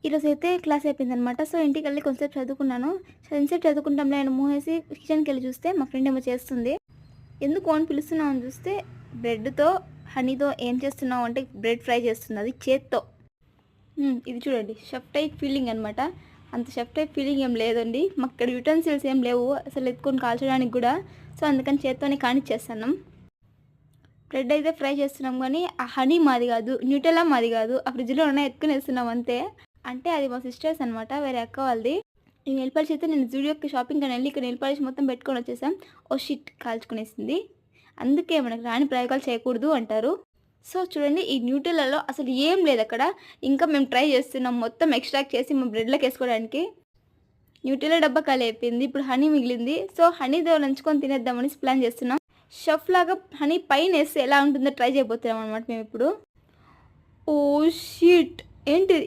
ఈరోజైతే క్లాస్ అయిపోయిందనమాట. సో, ఇంటికెళ్ళి కొంసేపు చదువుకున్నాను. ఎంతసేపు చదువుకుంటాంలే అని మూసేసి కిచెన్‌కెళ్ళి చూస్తే మా ఫ్రెండ్ ఏమో చేస్తుంది. ఎందుకు అని పిలుస్తున్నావు అని చూస్తే బ్రెడ్‌తో, హనీతో ఏం చేస్తున్నావు అంటే బ్రెడ్ ఫ్రై చేస్తుంది అది చేత్తో. ఇది చూడండి షెఫ్ టైప్ ఫీలింగ్ అనమాట. అంత షెఫ్ టైప్ ఫీలింగ్ ఏం లేదండి. మాకిక్కడ యుటెన్సిల్స్ ఏం లేవు అసలు ఎత్తుకొని కాల్చడానికి గూడా. సో, అందుకని చేత్తోనే కానిచ్చేస్తున్నాం. బ్రెడ్ అయితే ఫ్రై చేస్తున్నాం గానీ, ఆ హనీ మాది గాదు, న్యూటెల్లా మాది గాదు. ఆ ఫ్రిడ్జ్‌లో ఉన్నాయి ఎత్తుకొనేస్తున్నాం అంతే. అంటే అది మా సిస్టర్స్ అనమాట, వేరే అక్క వాళ్ళది. ఈ నెయిల్ పాలిష్ అయితే నేను జూడియోకి షాపింగ్‌కని వెళ్ళి ఇక్కడ నెయిల్ పాలిష్ మొత్తం పెట్టుకొని వచ్చేసాం. ఓ షిట్ కాల్చుకునేసింది. అందుకే మనకు రాని ప్రయోగాలు చేయకూడదు అంటారు. సో చూడండి ఈ న్యూటెల్లాలో అసలు ఏం లేదక్కడ. ఇంకా మేము ట్రై చేస్తున్నాం మొత్తం ఎక్స్ట్రాక్ట్ చేసి మా బ్రెడ్‌లోకి ఏసుకోవడానికి. న్యూటెల్లా డబ్బా ఖాళీ అయిపోయింది. ఇప్పుడు హనీ మిగిలింది. సో హనీతో నంచుకొని తినేద్దామనేసి ప్లాన్ చేస్తున్నాం. షెఫ్ లాగా హనీ పైనేస్తే ఎలా ఉంటుందో ట్రై చేయబోతున్నాం అనమాట మేమిప్పుడు. ఓహ్ షిట్! ఏంటిది?